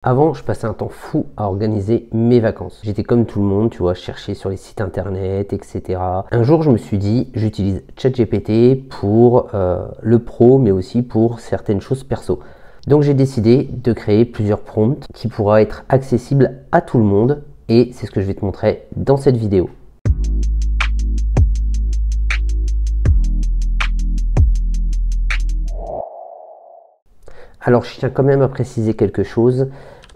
Avant, je passais un temps fou à organiser mes vacances. J'étais comme tout le monde, tu vois, chercher sur les sites internet, etc. Un jour, je me suis dit, j'utilise ChatGPT pour le pro, mais aussi pour certaines choses perso. Donc, j'ai décidé de créer plusieurs prompts qui pourront être accessibles à tout le monde. Et c'est ce que je vais te montrer dans cette vidéo. Alors, je tiens quand même à préciser quelque chose.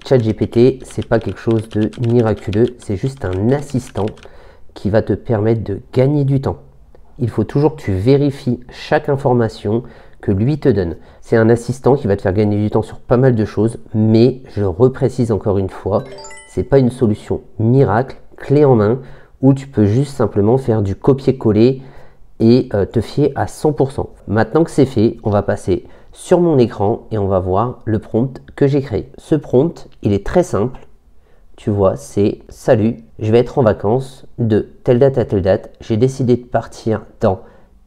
ChatGPT, c'est pas quelque chose de miraculeux, c'est juste un assistant qui va te permettre de gagner du temps. Il faut toujours que tu vérifies chaque information que lui te donne. C'est un assistant qui va te faire gagner du temps sur pas mal de choses, mais je le reprécise encore une fois, c'est pas une solution miracle, clé en main, où tu peux juste simplement faire du copier-coller et te fier à 100%. Maintenant que c'est fait, on va passer sur mon écran et on va voir le prompt que j'ai créé. Ce prompt, il est très simple. Tu vois, c'est « Salut, je vais être en vacances de telle date à telle date. J'ai décidé de partir dans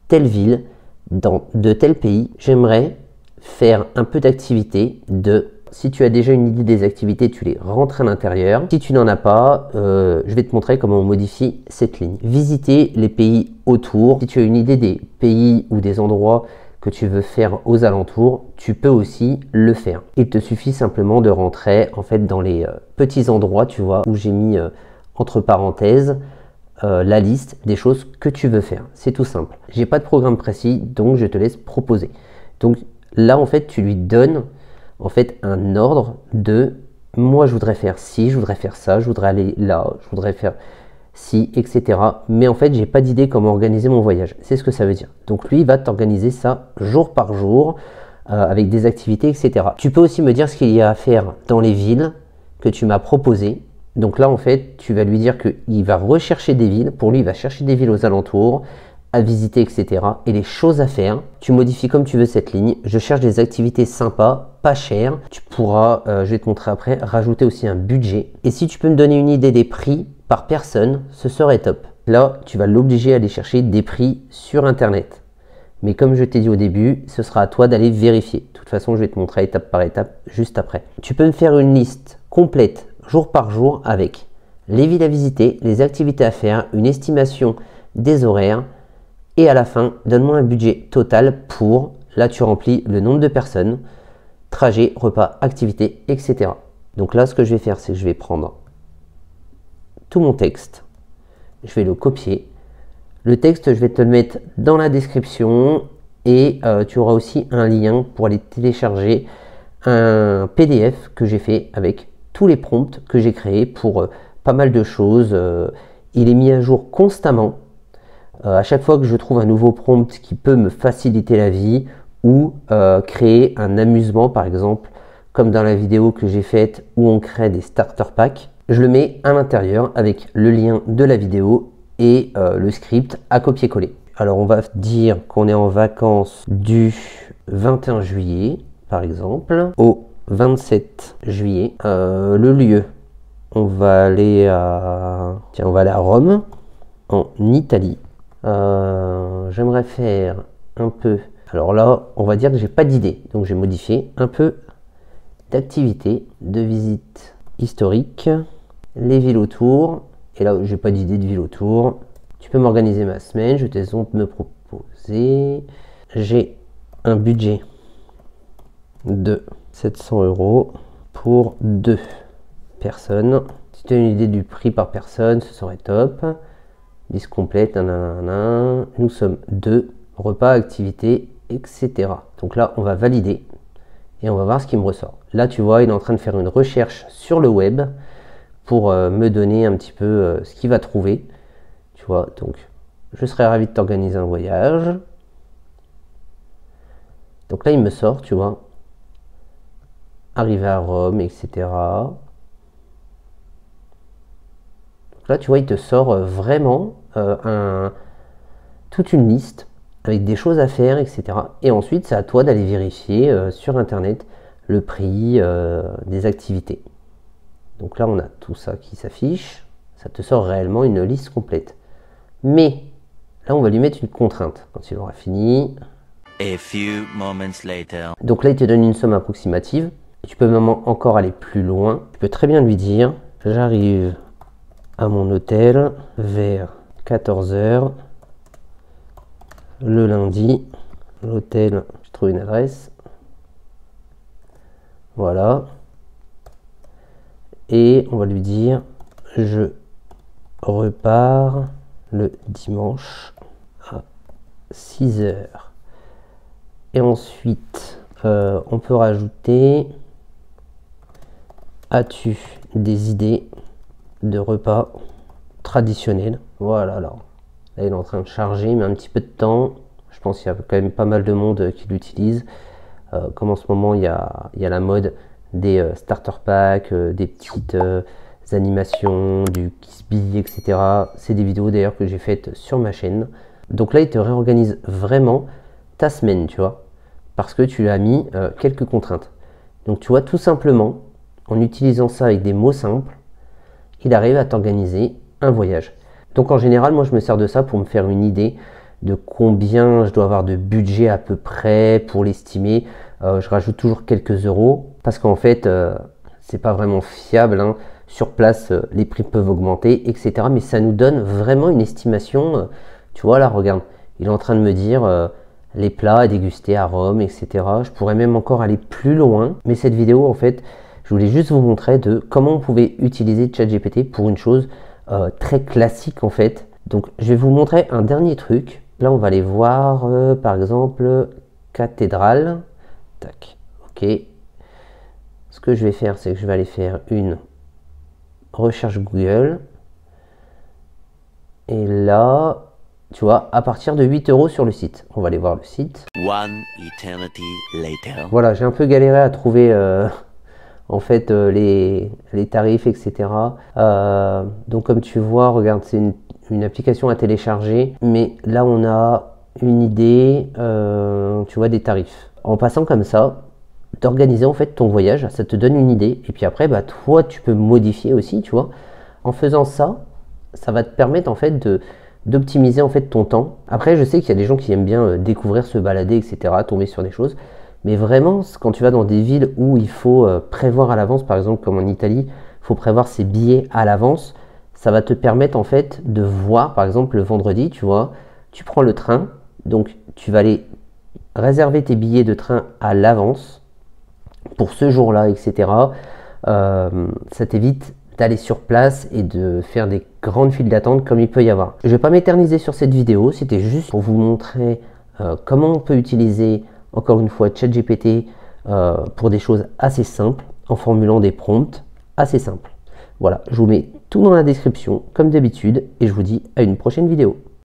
telle ville, de tel pays. J'aimerais faire un peu d'activité de... » Si tu as déjà une idée des activités, tu les rentres à l'intérieur. Si tu n'en as pas, je vais te montrer comment on modifie cette ligne. Visiter les pays autour. Si tu as une idée des pays ou des endroits que tu veux faire aux alentours, tu peux aussi le faire. Il te suffit simplement de rentrer en fait dans les petits endroits, tu vois, où j'ai mis entre parenthèses la liste des choses que tu veux faire. C'est tout simple. J'ai pas de programme précis, donc je te laisse proposer. Donc là, en fait, tu lui donnes en fait un ordre de moi je voudrais faire ci, je voudrais faire ça, je voudrais aller là, je voudrais faire ci, etc. Mais en fait, j'ai pas d'idée comment organiser mon voyage. C'est ce que ça veut dire. Donc lui, il va t'organiser ça jour par jour avec des activités, etc. Tu peux aussi me dire ce qu'il y a à faire dans les villes que tu m'as proposées. Donc là, en fait, tu vas lui dire qu'il va rechercher des villes. Pour lui, il va chercher des villes aux alentours à visiter, etc. Et les choses à faire, tu modifies comme tu veux cette ligne. Je cherche des activités sympas, pas chères. Tu pourras, je vais te montrer après, rajouter aussi un budget. Et si tu peux me donner une idée des prix par personne, ce serait top. Là, tu vas l'obliger à aller chercher des prix sur Internet. Mais comme je t'ai dit au début, ce sera à toi d'aller vérifier. De toute façon, je vais te montrer étape par étape juste après. Tu peux me faire une liste complète, jour par jour, avec les villes à visiter, les activités à faire, une estimation des horaires. Et à la fin, donne-moi un budget total pour, là tu remplis le nombre de personnes, trajet, repas, activités, etc. Donc là, ce que je vais faire, c'est que je vais prendre tout mon texte, je vais le copier. Le texte, je vais te le mettre dans la description et tu auras aussi un lien pour aller télécharger un PDF que j'ai fait avec tous les prompts que j'ai créés pour pas mal de choses. Il est mis à jour constamment. À chaque fois que je trouve un nouveau prompt qui peut me faciliter la vie ou créer un amusement, par exemple, comme dans la vidéo que j'ai faite où on crée des starter packs, je le mets à l'intérieur avec le lien de la vidéo et le script à copier-coller. Alors on va dire qu'on est en vacances du 21 juillet, par exemple, au 27 juillet. Le lieu, on va aller à Rome, en Italie. J'aimerais faire un peu, alors là on va dire que j'ai pas d'idée, donc j'ai modifié un peu d'activité, de visite historique, les villes autour, et là j'ai pas d'idée de ville autour. Tu peux m'organiser ma semaine, je te laisse donc me proposer. J'ai un budget de 700 € pour 2 personnes. Si tu as une idée du prix par personne, ce serait top. Liste complète, nanana. Nous sommes 2, repas, activités, etc. Donc là, on va valider et on va voir ce qui me ressort. Là, tu vois, il est en train de faire une recherche sur le web pour me donner un petit peu ce qu'il va trouver. Tu vois, donc je serais ravi de t'organiser un voyage. Donc là, il me sort, tu vois, arriver à Rome, etc. Là, tu vois, il te sort vraiment toute une liste avec des choses à faire, etc. Et ensuite, c'est à toi d'aller vérifier sur Internet le prix des activités. Donc là, on a tout ça qui s'affiche. Ça te sort réellement une liste complète. Mais là, on va lui mettre une contrainte quand il aura fini. A few moments later. Donc là, il te donne une somme approximative. Tu peux même encore aller plus loin. Tu peux très bien lui dire, j'arrive à mon hôtel vers 14 h le lundi. L'hôtel, je trouve une adresse. Voilà. Et on va lui dire, je repars le dimanche à 6 h. Et ensuite, on peut rajouter, as-tu des idées de repas traditionnels? Voilà, là il est en train de charger, mais un petit peu de temps. Je pense qu'il y a quand même pas mal de monde qui l'utilise. Comme en ce moment, il y a la mode des starter packs, des petites animations, du Kisby, etc. C'est des vidéos d'ailleurs que j'ai faites sur ma chaîne. Donc là, il te réorganise vraiment ta semaine, tu vois, parce que tu lui as mis quelques contraintes. Donc tu vois, tout simplement, en utilisant ça avec des mots simples, il arrive à t'organiser un voyage. Donc en général, moi je me sers de ça pour me faire une idée de combien je dois avoir de budget à peu près pour l'estimer. Je rajoute toujours quelques euros parce qu'en fait, c'est pas vraiment fiable, hein. Sur place, les prix peuvent augmenter, etc. Mais ça nous donne vraiment une estimation. Tu vois là, regarde, il est en train de me dire les plats à déguster à Rome, etc. Je pourrais même encore aller plus loin. Mais cette vidéo, en fait, je voulais juste vous montrer de comment on pouvait utiliser ChatGPT pour une chose très classique en fait. Donc je vais vous montrer un dernier truc. Là on va aller voir par exemple cathédrale. Tac, ok. Ce que je vais faire, c'est que je vais aller faire une recherche Google. Et là, tu vois, à partir de 8 € sur le site. On va aller voir le site. One eternity later. Voilà, j'ai un peu galéré à trouver en fait les tarifs, etc. Donc comme tu vois, regarde, c'est une application à télécharger, mais là on a une idée, tu vois, des tarifs. En passant comme ça, d'organiser en fait ton voyage, ça te donne une idée, et puis après, bah, toi tu peux modifier aussi, tu vois. En faisant ça, ça va te permettre en fait d'optimiser en fait ton temps. Après, je sais qu'il y a des gens qui aiment bien découvrir, se balader, etc., tomber sur des choses. Mais vraiment, quand tu vas dans des villes où il faut prévoir à l'avance, par exemple comme en Italie, il faut prévoir ses billets à l'avance, ça va te permettre en fait de voir, par exemple le vendredi, tu vois, tu prends le train, donc tu vas aller réserver tes billets de train à l'avance pour ce jour-là, etc. Ça t'évite d'aller sur place et de faire des grandes files d'attente comme il peut y avoir. Je ne vais pas m'éterniser sur cette vidéo, c'était juste pour vous montrer comment on peut utiliser encore une fois ChatGPT pour des choses assez simples en formulant des prompts assez simples. Voilà, je vous mets tout dans la description comme d'habitude et je vous dis à une prochaine vidéo.